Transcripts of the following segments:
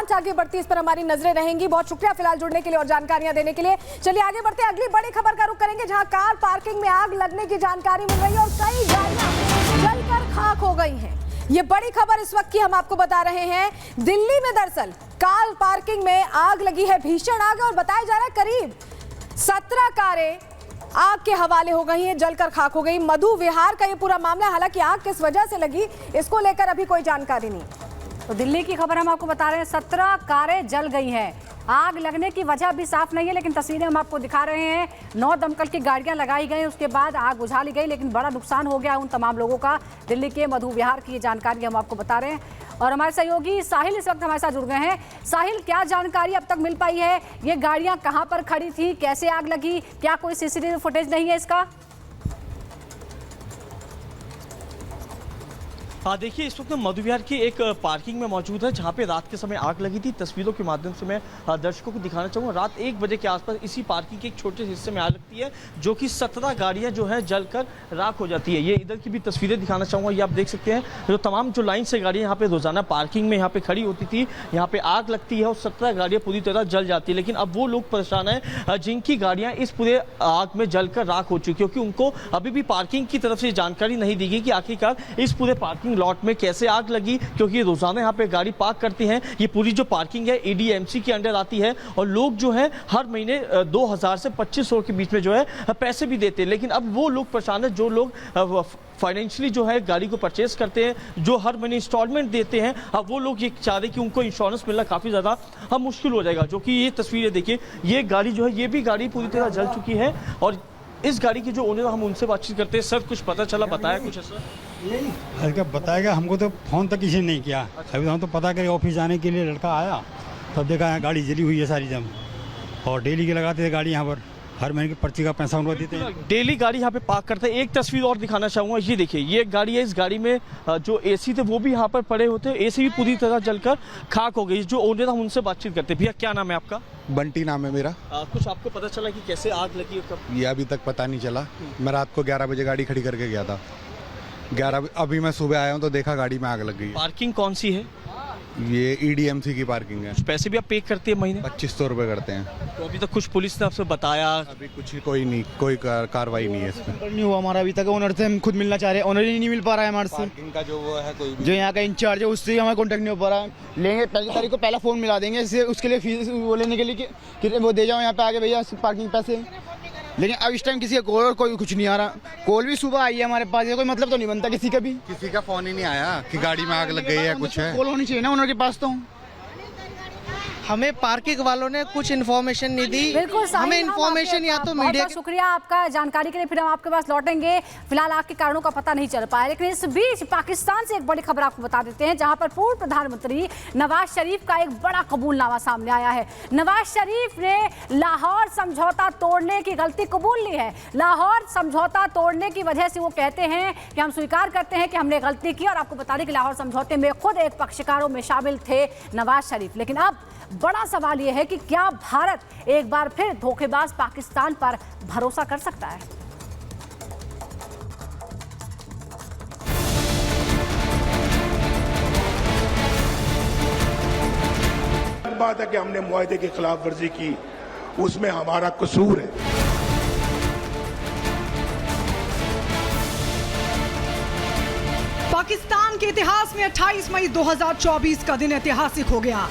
जांच आगे बढ़ती है, इस पर हमारी नजरें रहेंगी। बहुत शुक्रिया फिलहाल जुड़ने के लिए और जानकारियां देने के लिए। चलिए आगे बढ़ते हैं, अगली बड़ी खबर का रुख करेंगे जहां कार पार्किंग में आग लगने की जानकारी मिल रही है और कई गाड़ियां जलकर खाक हो गई हैं। ये बड़ी खबर इस वक्त की हम आपको बता रहे हैं। दिल्ली में दरअसल कार पार्किंग में आग लगी है, भीषण आग, और बताया जा रहा है करीब 17 कारें आग के हवाले हो गई हैं, जलकर खाक हो गई। मधु विहार का ये पूरा मामला, हालांकि आग किस वजह से लगी इसको लेकर अभी कोई जानकारी नहीं। तो दिल्ली की खबर हम आपको बता रहे हैं, 17 कारें जल गई हैं। आग लगने की वजह भी साफ नहीं है, लेकिन तस्वीरें हम आपको दिखा रहे हैं। 9 दमकल की गाड़ियां लगाई गई, उसके बाद आग बुझा ली गई, लेकिन बड़ा नुकसान हो गया उन तमाम लोगों का। दिल्ली के मधु विहार की ये जानकारी हम आपको बता रहे हैं और हमारे सहयोगी साहिल इस वक्त हमारे साथ जुड़ गए हैं। साहिल, क्या जानकारी अब तक मिल पाई है? ये गाड़ियां कहां पर खड़ी थी, कैसे आग लगी, क्या कोई सीसीटीवी फुटेज नहीं है इसका? हाँ देखिए, इस वक्त मधु विहार की एक पार्किंग में मौजूद है जहाँ पे रात के समय आग लगी थी। तस्वीरों के माध्यम से मैं दर्शकों को दिखाना चाहूँगा। रात 1 बजे के आसपास इसी पार्किंग के एक छोटे से हिस्से में आग लगती है, जो कि 17 गाड़ियाँ जो है जलकर राख हो जाती है। ये इधर की भी तस्वीरें दिखाना चाहूँगा। ये आप देख सकते हैं, जो तमाम जो लाइन से गाड़ियाँ यहाँ पे रोजाना पार्किंग में यहाँ पे खड़ी होती थी, यहाँ पे आग लगती है और 17 गाड़ियाँ पूरी तरह जल जाती है। लेकिन अब वो लोग परेशान हैं जिनकी गाड़ियाँ इस पूरे आग में जलकर राख हो चुकी, क्योंकि उनको अभी भी पार्किंग की तरफ से जानकारी नहीं दी गई कि आखिरकार इस पूरे पार्किंग लॉट में कैसे आग लगी, क्योंकि रोजाना यहाँ पे गाड़ी पार्क करते हैं। ये पूरी जो पार्किंग है ईडीएमसी के अंडर आती है और लोग जो है हर महीने 2000 से 2500 के बीच में जो है पैसे भी देते हैं। लेकिन अब वो लोग परेशान है जो लोग फाइनेंशियली जो है गाड़ी को परचेज करते हैं, जो हर महीने इंस्टॉलमेंट देते हैं। अब वो लोग ये चाह रहे कि उनको इंश्योरेंस मिलना काफ़ी ज़्यादा मुश्किल हो जाएगा। जो कि ये तस्वीरें देखिए, ये गाड़ी जो है, ये भी गाड़ी पूरी तरह जल चुकी है। और इस गाड़ी के जो ओनर, हम उनसे बातचीत करते हैं। सर, कुछ पता चला, बताया कुछ ऐसा? अरे क्या बताएगा, हमको तो फ़ोन तक किसी ने नहीं किया। अभी हम तो पता करें, ऑफिस जाने के लिए लड़का आया तब देखा है गाड़ी जली हुई है सारी जम। और डेली के लगाते थे गाड़ी यहाँ पर, हर महीने की पर्ची का पैसा उनको देते हैं। डेली गाड़ी यहाँ पे पार्क करते हैं। एक तस्वीर और दिखाना चाहूँगा, ये देखिए, ये एक गाड़ी है। इस गाड़ी में जो एसी थे वो भी यहाँ पर पड़े होते हैं, एसी भी पूरी तरह जलकर खाक हो गई। जो ओनर, हम उनसे बातचीत करते हैं। भैया, क्या नाम है आपका? बंटी नाम है मेरा। कुछ आपको पता चला कि कैसे आग लगी? कब? ये अभी तक पता नहीं चला। मैं रात को 11 बजे गाड़ी खड़ी करके गया था। 11 अभी मैं सुबह आया हूँ तो देखा गाड़ी में आग लग गई। पार्किंग कौन सी है? ये ईडीएमसी की पार्किंग है। पैसे भी आप पे करते हैं महीने? 2500 रुपये करते हैं। तो अभी तक कुछ पुलिस ने आपसे बताया? अभी कुछ कोई नहीं, कोई कार्रवाई नहीं है इसमें। नहीं हुआ हमारा अभी तक। ओनर से हम खुद मिलना चाह रहे हैं, ओनर ही नहीं मिल पा रहा है हमारे से। पार्किंग का जो वो है, कोई भी जो यहाँ का इंचार्ज है उससे हमारा कॉन्टेक्ट नहीं हो पा रहा है। लेंगे पहली तारीख को पहला फ़ोन मिला देंगे इससे, उसके लिए फीस वो लेने के लिए कि वो दे जाओ यहाँ पे आगे भैया पार्किंग पैसे। लेकिन अब इस टाइम किसी का कॉल और कोई कुछ नहीं आ रहा। कॉल भी सुबह आई है हमारे पास, ये कोई मतलब तो नहीं बनता किसी का भी। किसी का फ़ोन ही नहीं आया कि गाड़ी में आग लग गई है, कुछ है। कॉल होनी चाहिए ना ओनर के पास। तो हमें पार्किंग वालों ने कुछ इन्फॉर्मेशन नहीं दी। बिल्कुल, हमें इन्फॉर्मेशन या तो मीडिया बहुत शुक्रिया आपका जानकारी के लिए। फिर हम आपके पास लौटेंगे। फिलहाल आग के कारणों का पता नहीं चल पाया, लेकिन इस बीच पाकिस्तान से एक बड़ी खबर आपको बता देते हैं, जहां पर पूर्व प्रधानमंत्री नवाज शरीफ का एक बड़ा कबूलनामा सामने आया है। नवाज शरीफ ने लाहौर समझौता तोड़ने की गलती कबूल ली है। लाहौर समझौता तोड़ने की वजह से वो कहते हैं कि हम स्वीकार करते हैं कि हमने गलती की। और आपको बता दें कि लाहौर समझौते में खुद एक पक्षकारों में शामिल थे नवाज शरीफ। लेकिन अब बड़ा सवाल यह है कि क्या भारत एक बार फिर धोखेबाज पाकिस्तान पर भरोसा कर सकता है? बात है कि हमने मुआहदे की खिलाफ वर्जी की, उसमें हमारा कसूर है। पाकिस्तान के इतिहास में 28 मई 2024 का दिन ऐतिहासिक हो गया।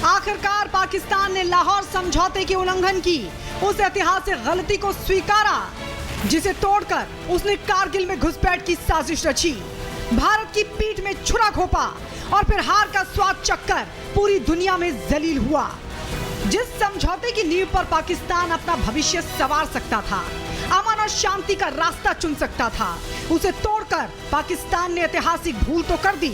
आखिरकार पाकिस्तान ने लाहौर समझौते की उल्लंघन की, उस ऐतिहासिक गलती को स्वीकारा जिसे तोड़कर उसने कारगिल में घुसपैठ की साजिश रची, भारत की पीठ में छुरा घोंपा और फिर हार का स्वाद चखकर पूरी दुनिया में जलील हुआ। जिस समझौते की नींव पर पाकिस्तान अपना भविष्य संवार सकता था, अमन और शांति का रास्ता चुन सकता था, उसे तोड़कर पाकिस्तान ने ऐतिहासिक भूल तो कर दी,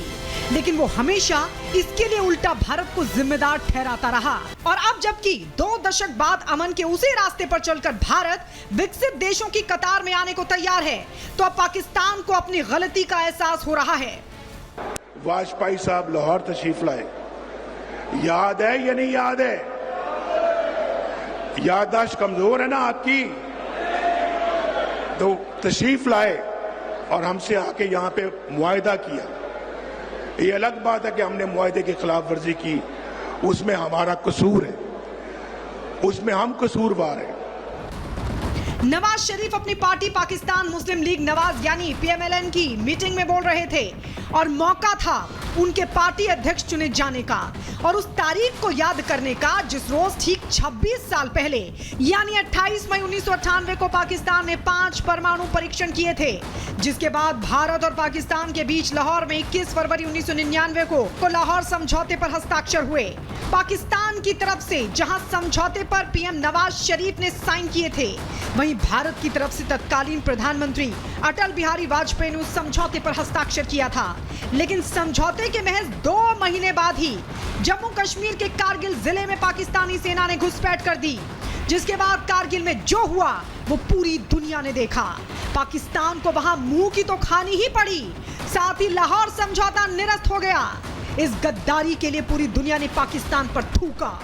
लेकिन वो हमेशा इसके लिए उल्टा भारत को जिम्मेदार ठहराता रहा। और अब जबकि 2 दशक बाद अमन के उसी रास्ते पर चलकर भारत विकसित देशों की कतार में आने को तैयार है, तो अब पाकिस्तान को अपनी गलती का एहसास हो रहा है। वाजपेयी साहब लाहौर तशरीफ लाए, याद है या नहीं याद है? याददाश्त कमजोर है ना आपकी? तो तशरीफ लाए और हमसे आके यहाँ पे मुआहदा किया। ये अलग बात है कि हमने मुआहदे की खिलाफ वर्जी की उसमें हमारा कसूर है, उसमें हम कसूरवार हैं। नवाज शरीफ अपनी पार्टी पाकिस्तान मुस्लिम लीग नवाज यानी PMLN की मीटिंग में बोल रहे थे और मौका था उनके पार्टी अध्यक्ष चुने जाने का और उस तारीख को याद करने का जिस रोज ठीक 26 साल पहले यानी 28 मई 1998 को पाकिस्तान ने 5 परमाणु परीक्षण किए थे, जिसके बाद भारत और पाकिस्तान के बीच लाहौर में 21 फरवरी 1999 को लाहौर समझौते पर हस्ताक्षर हुए। पाकिस्तान की तरफ से जहां समझौते पर PM नवाज शरीफ ने साइन किए थे, वहीं भारत की तरफ से तत्कालीन प्रधानमंत्री अटल बिहारी वाजपेयी ने उस समझौते पर हस्ताक्षर किया था। लेकिन समझौते के महज 2 महीने बाद ही जम्मू कश्मीर के कारगिल जिले में पाकिस्तानी सेना ने घुसपैठ कर दी, जिसके बाद कारगिल में जो हुआ वो पूरी दुनिया ने देखा। पाकिस्तान को वहां मुंह की तो खानी ही पड़ी, साथ ही लाहौर समझौता निरस्त हो गया। इस गद्दारी के लिए पूरी दुनिया ने पाकिस्तान पर थूका।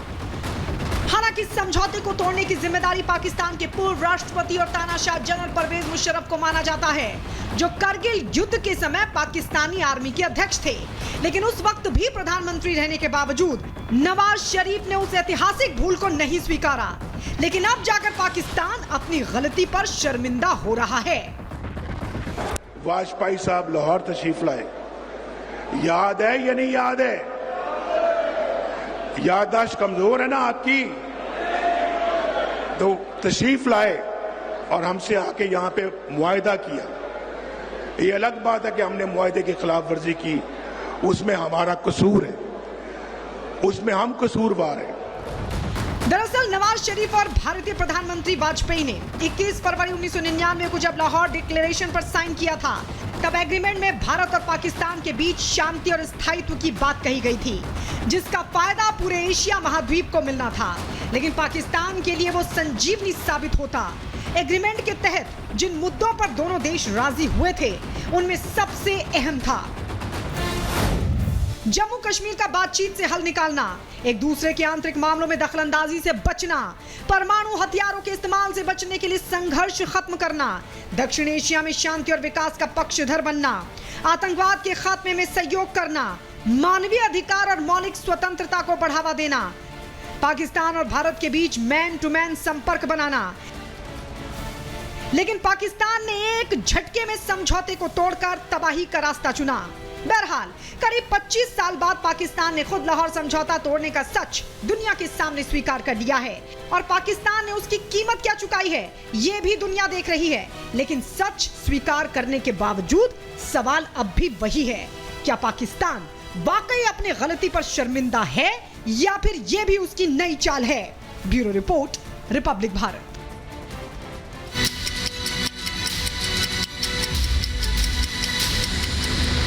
हालांकि समझौते को तोड़ने की जिम्मेदारी पाकिस्तान के पूर्व राष्ट्रपति और तानाशाह जनरल परवेज मुशर्रफ को माना जाता है, जो करगिल युद्ध के समय पाकिस्तानी आर्मी के अध्यक्ष थे। लेकिन उस वक्त भी प्रधानमंत्री रहने के बावजूद नवाज शरीफ ने उस ऐतिहासिक भूल को नहीं स्वीकारा। लेकिन अब जाकर पाकिस्तान अपनी गलती पर शर्मिंदा हो रहा है। वाजपेयी साहब लाहौर तशरीफ लाए, याद है या नहीं याद है? याददाश्त कमजोर है ना आपकी? तो तशरीफ लाए और हमसे आके यहाँ पे मुआहदा किया। ये अलग बात है कि हमने मुआहदे की खिलाफ वर्जी की, उसमें हमारा कसूर है, उसमें हम कसूरवार हैं। दरअसल नवाज शरीफ और भारतीय प्रधानमंत्री वाजपेयी ने 21 फरवरी 1999 को जब लाहौर डिक्लेरेशन पर साइन किया था, तब एग्रीमेंट में भारत और पाकिस्तान के बीच शांति और स्थायित्व की बात कही गई थी, जिसका फायदा पूरे एशिया महाद्वीप को मिलना था। लेकिन पाकिस्तान के लिए वो संजीवनी साबित होता। एग्रीमेंट के तहत जिन मुद्दों पर दोनों देश राजी हुए थे, उनमें सबसे अहम था जम्मू कश्मीर का बातचीत से हल निकालना, एक दूसरे के आंतरिक मामलों में दखलंदाजी से बचना, परमाणु हथियारों के इस्तेमाल से बचने के लिए संघर्ष खत्म करना, दक्षिण एशिया में शांति और विकास का पक्षधर बनना, आतंकवाद के खात्मे में सहयोग करना, मानवीय अधिकार और मौलिक स्वतंत्रता को बढ़ावा देना, पाकिस्तान और भारत के बीच मैन टू मैन संपर्क बनाना। लेकिन पाकिस्तान ने एक झटके में समझौते को तोड़कर तबाही का रास्ता चुना। बहरहाल करीब 25 साल बाद पाकिस्तान ने खुद लाहौर समझौता तोड़ने का सच दुनिया के सामने स्वीकार कर लिया है और पाकिस्तान ने उसकी कीमत क्या चुकाई है, ये भी दुनिया देख रही है। लेकिन सच स्वीकार करने के बावजूद सवाल अब भी वही है, क्या पाकिस्तान वाकई अपनी गलती पर शर्मिंदा है या फिर ये भी उसकी नई चाल है? Bureau report, Republic Bharat.